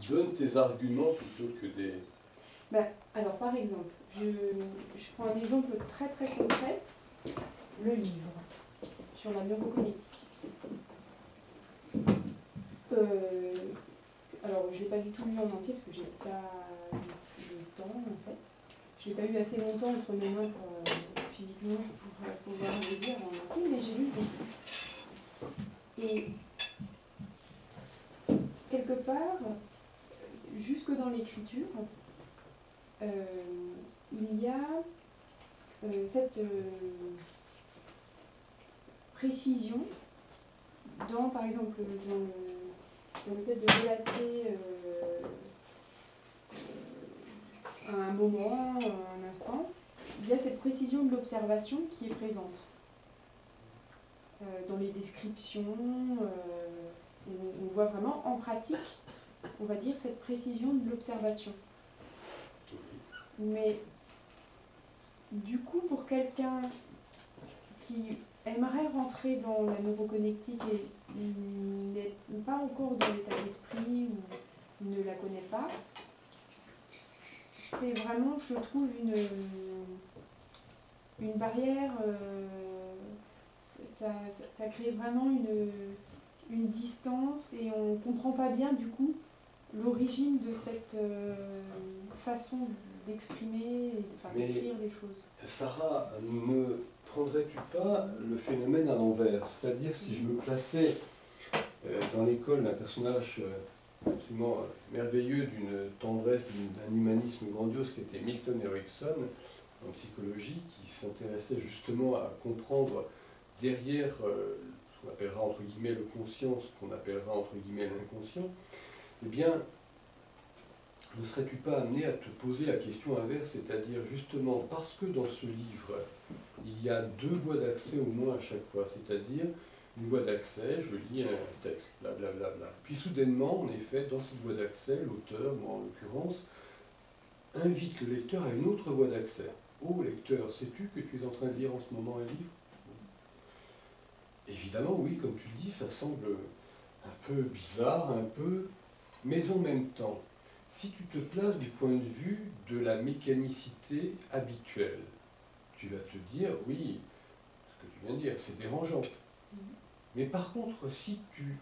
Donne tes arguments plutôt que des... Alors, par exemple, je prends un exemple très très concret, le livre sur la neurocognitique. Alors, je ne l'ai pas du tout lu en entier parce que j'ai pas eu le temps en fait. Je n'ai pas eu assez longtemps entre mes mains physiquement pour pouvoir le lire en entier, mais j'ai lu le début. Et quelque part, jusque dans l'écriture, il y a cette précision dans, par exemple, dans le fait de relater un moment, un instant, il y a cette précision de l'observation qui est présente. Dans les descriptions, on voit vraiment en pratique, on va dire, cette précision de l'observation. Mais du coup, pour quelqu'un qui aimerait rentrer dans la neuroconnectique et n'est pas encore dans l'état d'esprit ou ne la connaît pas, c'est vraiment, je trouve, une barrière, ça crée vraiment une distance et on ne comprend pas bien du coup l'origine de cette façon d'exprimer, d'écrire les choses. Sarah, ne prendrais-tu pas le phénomène à l'envers? C'est-à-dire si je me plaçais dans l'école d'un personnage absolument merveilleux, d'une tendresse, d'un humanisme grandiose qui était Milton Erickson, en psychologie, qui s'intéressait justement à comprendre derrière ce qu'on appellera entre guillemets le conscient, ce qu'on appellera entre guillemets l'inconscient, eh bien, ne serais-tu pas amené à te poser la question inverse, c'est-à-dire justement parce que dans ce livre, il y a deux voies d'accès au moins à chaque fois, c'est-à-dire une voie d'accès, je lis un texte, blablabla. Puis soudainement, en effet, dans cette voie d'accès, l'auteur, moi en l'occurrence, invite le lecteur à une autre voie d'accès. Oh lecteur, sais-tu que tu es en train de lire en ce moment un livre? Évidemment, oui, comme tu le dis, ça semble un peu bizarre, un peu, mais en même temps, si tu te places du point de vue de la mécanicité habituelle, tu vas te dire, oui, ce que tu viens de dire, c'est dérangeant. Mais par contre, si tu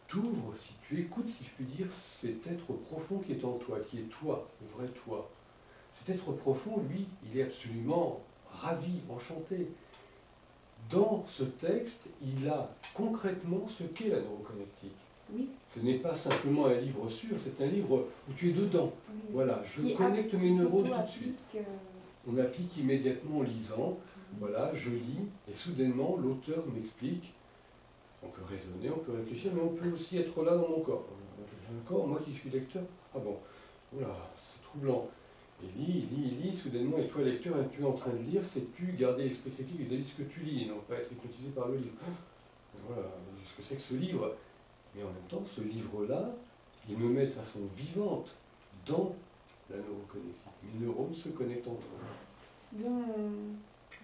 t'ouvres, si tu écoutes, si je puis dire, cet être profond qui est en toi, qui est toi, le vrai toi, cet être profond, lui, il est absolument ravi, enchanté. Dans ce texte, il a concrètement ce qu'est la neuroconnectique. Oui. Ce n'est pas simplement un livre sûr, c'est un livre où tu es dedans. Oui. Voilà, je connecte mes neurones tout de suite. On applique immédiatement en lisant. Voilà, je lis, et soudainement, l'auteur m'explique. On peut raisonner, on peut réfléchir, mais on peut aussi être là dans mon corps. J'ai un corps, moi qui suis lecteur. Ah bon, oula, c'est troublant. Et lis, soudainement, et toi, lecteur, tu es en train de lire, sais-tu garder l'esprit critique vis-à-vis de ce que tu lis, et non pas être hypnotisé par le livre. Voilà, ce que c'est que ce livre. Mais en même temps, ce livre-là, il me met de façon vivante dans la neuroconnectique. Mes neurones se connectent entre eux.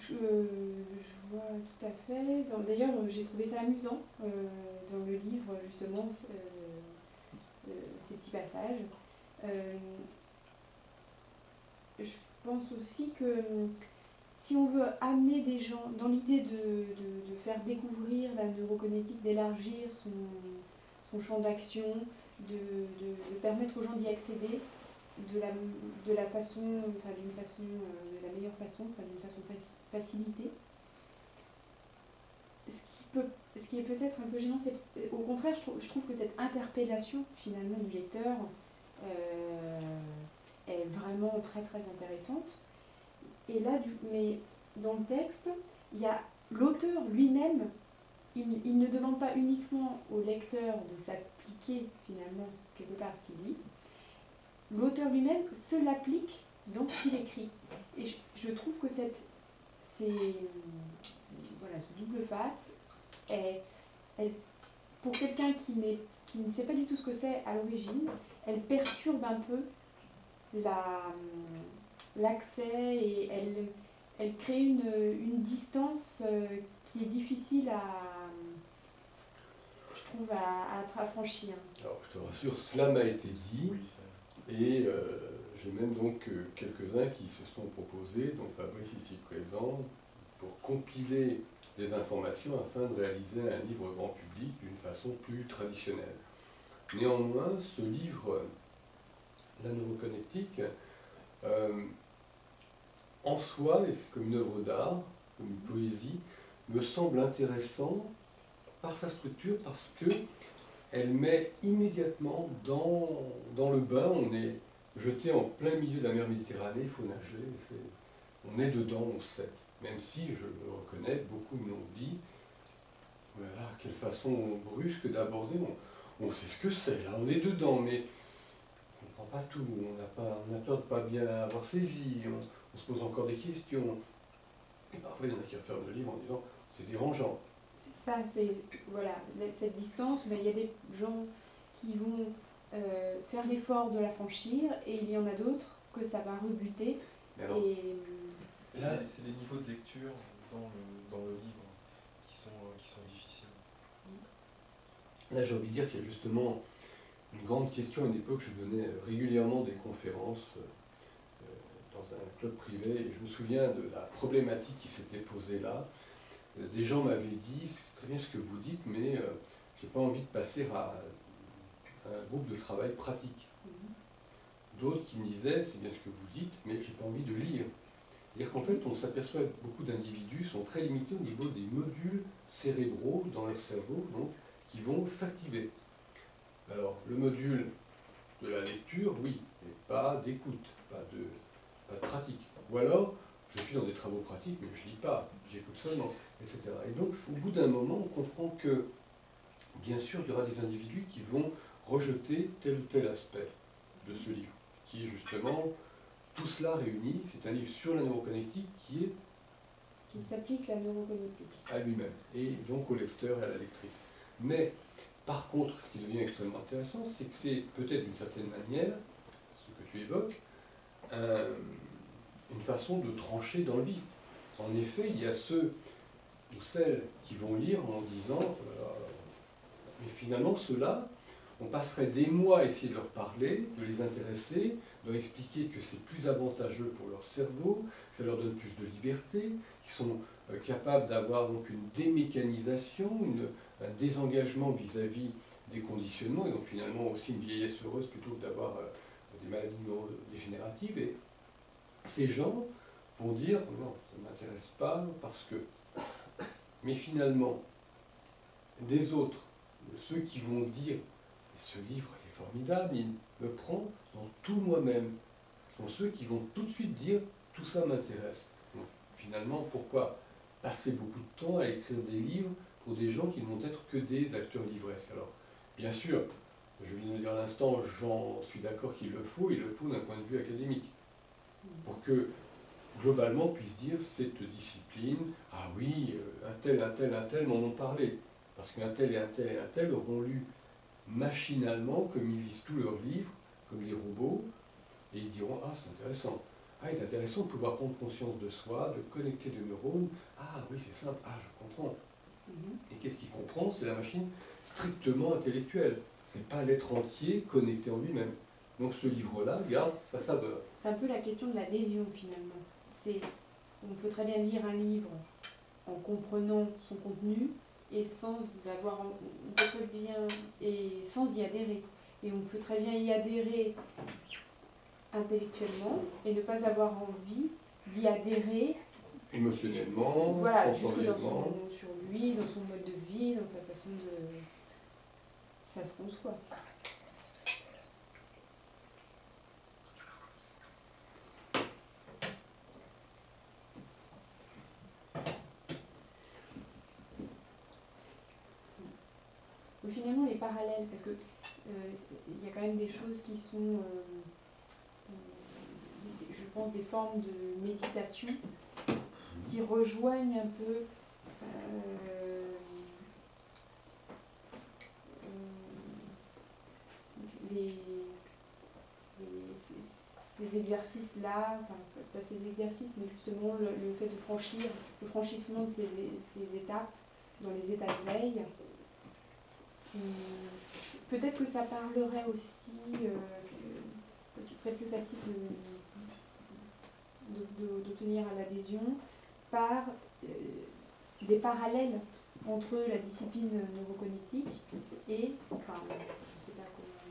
Je vois tout à fait. D'ailleurs, j'ai trouvé ça amusant dans le livre, justement, ces petits passages. Je pense aussi que si on veut amener des gens dans l'idée de faire découvrir la neurocognitique, d'élargir son champ d'action, de permettre aux gens d'y accéder de la façon, enfin d'une façon, de la meilleure façon, enfin d'une façon facilitée. Ce qui est peut-être un peu gênant, c'est au contraire, je trouve que cette interpellation finalement du lecteur est vraiment très très intéressante. Et là, mais dans le texte, il y a l'auteur lui-même, il ne demande pas uniquement au lecteur de s'appliquer finalement quelque part ce qu'il lit, l'auteur lui-même se l'applique dans ce qu'il écrit. Et je trouve que ce double face, pour quelqu'un qui ne sait pas du tout ce que c'est à l'origine, elle perturbe un peu l'accès et elle crée une distance qui est difficile trouve, à franchir. Alors, je te rassure, cela m'a été dit, Oui, ça. et j'ai même donc quelques-uns qui se sont proposés, donc Fabrice ici présent, pour compiler des informations afin de réaliser un livre grand public d'une façon plus traditionnelle. Néanmoins, ce livre, La neuroconnectique, en soi, et c'est comme une œuvre d'art, comme une poésie, me semble intéressant par sa structure, parce que elle met immédiatement dans le bain. On est jeté en plein milieu de la mer Méditerranée, il faut nager, on est dedans, on sait. Même si, je le reconnais, beaucoup me l'ont dit, voilà, quelle façon brusque d'aborder, on sait ce que c'est, là, on est dedans, mais on ne comprend pas tout, on a peur de ne pas bien avoir saisi, on se pose encore des questions. Et parfois, il y en a qui referment le livre en disant, c'est dérangeant. Ça, c'est, voilà, cette distance, mais il y a des gens qui vont faire l'effort de la franchir, et il y en a d'autres que ça va rebuter. Alors, et c'est les niveaux de lecture dans le livre qui sont difficiles. là, j'ai envie de dire qu'il y a justement une grande question. À une époque, je donnais régulièrement des conférences dans un club privé, et je me souviens de la problématique qui s'était posée là. Des gens m'avaient dit, c'est très bien ce que vous dites, mais j'ai pas envie de passer à un groupe de travail pratique. D'autres qui me disaient, c'est bien ce que vous dites, mais j'ai pas envie de lire. C'est-à-dire qu'en fait, on s'aperçoit que beaucoup d'individus sont très limités au niveau des modules cérébraux dans leur cerveau, donc, qui vont s'activer. Alors, le module de la lecture, oui, mais pas d'écoute, pas de pratique. Ou alors, je suis dans des travaux pratiques, mais je lis pas, j'écoute seulement, etc. Et donc, au bout d'un moment, on comprend que, bien sûr, il y aura des individus qui vont rejeter tel ou tel aspect de ce livre, qui est justement tout cela réuni. C'est un livre sur la neuroconnectique qui s'applique la neuroconnectique. À lui-même, et donc au lecteur et à la lectrice. Mais, par contre, ce qui devient extrêmement intéressant, c'est que c'est peut-être d'une certaine manière, ce que tu évoques, une façon de trancher dans le vif. En effet, il y a ceux ou celles qui vont lire en disant mais finalement, ceux-là, on passerait des mois à essayer de leur parler, de les intéresser, de leur expliquer que c'est plus avantageux pour leur cerveau, que ça leur donne plus de liberté, qu'ils sont capables d'avoir donc une démécanisation, un désengagement vis-à-vis des conditionnements, et donc finalement aussi une vieillesse heureuse plutôt que d'avoir des maladies neurodégénératives. Et ces gens vont dire non, ça ne m'intéresse pas parce que. Mais finalement, des autres, ceux qui vont dire ce livre est formidable, il me prend dans tout moi-même, sont ceux qui vont tout de suite dire tout ça m'intéresse. Donc, finalement, pourquoi passer beaucoup de temps à écrire des livres pour des gens qui ne vont être que des acteurs livresques? Alors, bien sûr, je viens de le dire à l'instant, j'en suis d'accord qu'il le faut, il le faut d'un point de vue académique, pour que globalement on puisse dire cette discipline, ah oui, un tel m'en ont parlé, parce qu'un tel et un tel et un tel auront lu machinalement, comme ils lisent tous leurs livres, comme des robots, et ils diront, ah c'est intéressant, ah il est intéressant de pouvoir prendre conscience de soi, de connecter des neurones, ah oui c'est simple, ah je comprends. Et qu'est-ce qu'il comprend? C'est la machine strictement intellectuelle, c'est pas l'être entier connecté en lui-même. Donc ce livre-là garde sa saveur. C'est un peu la question de l'adhésion finalement. On peut très bien lire un livre en comprenant son contenu et sans y adhérer. Et on peut très bien y adhérer intellectuellement et ne pas avoir envie d'y adhérer émotionnellement, voilà, jusque sur lui, dans son mode de vie, dans sa façon de. Ça se conçoit. Finalement, les parallèles, parce que il y a quand même des choses qui sont, je pense, des formes de méditation qui rejoignent un peu ces exercices-là, enfin pas ces exercices, mais justement le fait de franchir, le franchissement de ces étapes dans les états de veille. Peut-être que ça parlerait aussi, que ce serait plus facile d'obtenir l'adhésion par des parallèles entre la discipline neurocognitique et, enfin, je sais pas comment,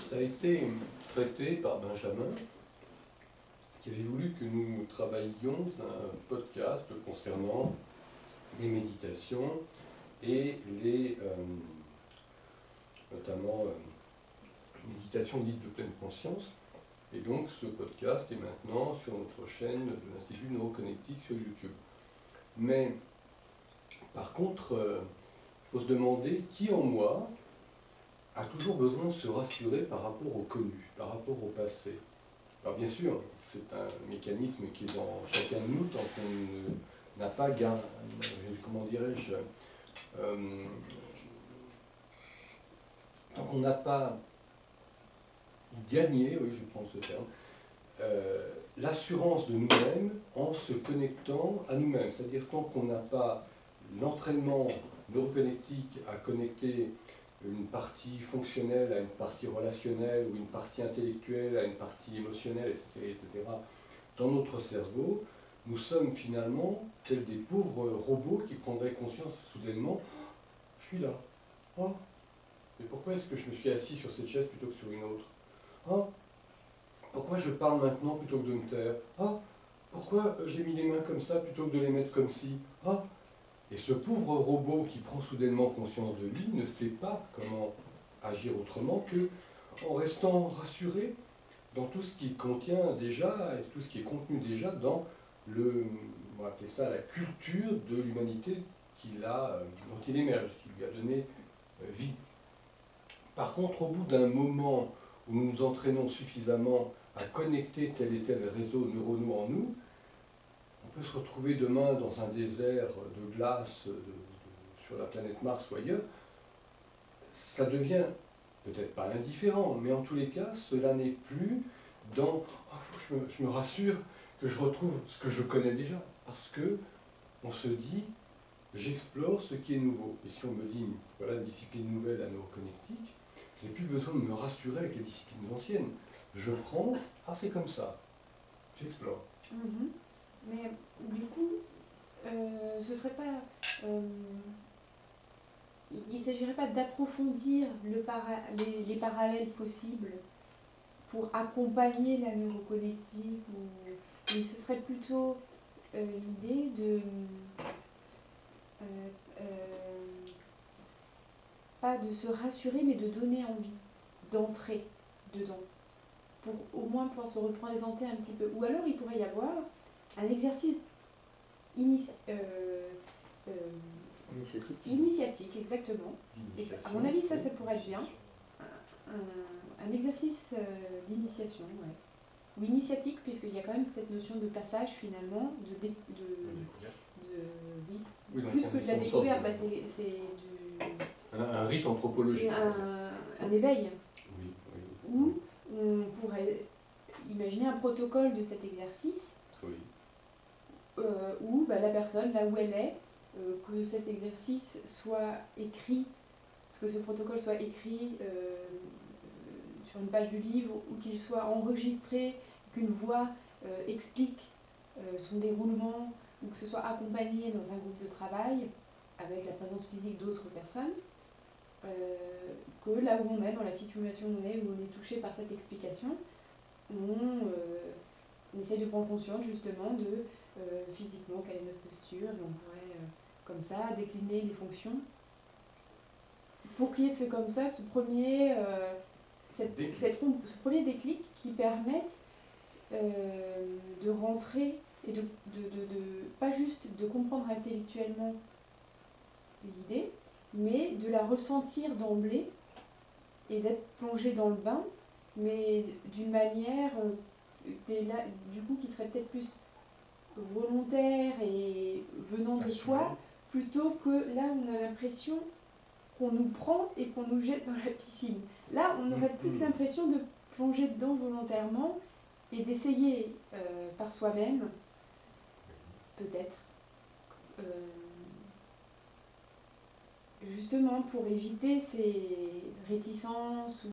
Ça a été traité par Benjamin, qui avait voulu que nous travaillions un podcast concernant les méditations et les, notamment, méditations dites de pleine conscience. Et donc ce podcast est maintenant sur notre chaîne de l'Institut Neuroconnectique sur YouTube. Mais par contre, il faut se demander qui en moi a toujours besoin de se rassurer par rapport au connu, par rapport au passé. Alors bien sûr, c'est un mécanisme qui est dans chacun de nous tant qu'on n'a pas comment dirais-je, tant qu'on n'a pas gagné, oui je prends ce terme, l'assurance de nous-mêmes en se connectant à nous-mêmes. C'est-à-dire tant qu'on n'a pas l'entraînement neuroconnectique à connecter une partie fonctionnelle à une partie relationnelle ou une partie intellectuelle à une partie émotionnelle, etc., dans notre cerveau, nous sommes finalement tels des pauvres robots qui prendraient conscience soudainement « je suis là, oh, mais pourquoi est-ce que je me suis assis sur cette chaise plutôt que sur une autre? Oh, pourquoi je parle maintenant plutôt que de me taire? Ah, pourquoi j'ai mis les mains comme ça plutôt que de les mettre comme ci? Ah, et ce pauvre robot qui prend soudainement conscience de lui ne sait pas comment agir autrement que en restant rassuré dans tout ce qui contient déjà, et tout ce qui est contenu déjà dans on va appeler ça la culture de l'humanité dont il émerge, qui lui a donné vie. Par contre, au bout d'un moment où nous nous entraînons suffisamment à connecter tel et tel réseau neuronaux en nous, on peut se retrouver demain dans un désert de glace sur la planète Mars ou ailleurs. Ça devient peut-être pas indifférent, mais en tous les cas, cela n'est plus dans oh, je me rassure que je retrouve ce que je connais déjà, parce que on se dit j'explore ce qui est nouveau. Et si on me dit voilà une discipline nouvelle à neuroconnectique, je n'ai plus besoin de me rassurer avec les disciplines anciennes. Je prends, c'est comme ça, j'explore. Mais du coup, ce serait pas, il ne s'agirait pas d'approfondir les parallèles possibles pour accompagner la neuroconnectique, mais ce serait plutôt l'idée de pas de se rassurer, mais de donner envie d'entrer dedans, pour au moins pouvoir se représenter un petit peu. Ou alors il pourrait y avoir un exercice initiatique, exactement. Et à mon avis, ça pourrait être bien. Un exercice d'initiation, ouais. Ou initiatique, puisqu'il y a quand même cette notion de passage finalement, oui, plus que de la découverte, là c'est du... Un rite anthropologique. Un éveil. Oui. Où on pourrait imaginer un protocole de cet exercice, oui. Où la personne, là où elle est, que cet exercice soit écrit, que ce protocole soit écrit sur une page du livre, ou qu'il soit enregistré, qu'une voix explique son déroulement, ou que ce soit accompagné dans un groupe de travail, avec la présence physique d'autres personnes, que là où on est, dans la situation où on est touché par cette explication, on essaie de prendre conscience justement de physiquement quelle est notre posture, et on pourrait comme ça décliner les fonctions pour qu'il y ait comme ça ce premier déclic qui permette de rentrer et de pas juste de comprendre intellectuellement l'idée, mais de la ressentir d'emblée et d'être plongé dans le bain, mais d'une manière du coup qui serait peut-être plus volontaire et venant de soi, plutôt que là on a l'impression qu'on nous prend et qu'on nous jette dans la piscine. Là on aurait plus l'impression de plonger dedans volontairement et d'essayer par soi-même, peut-être, justement pour éviter ces réticences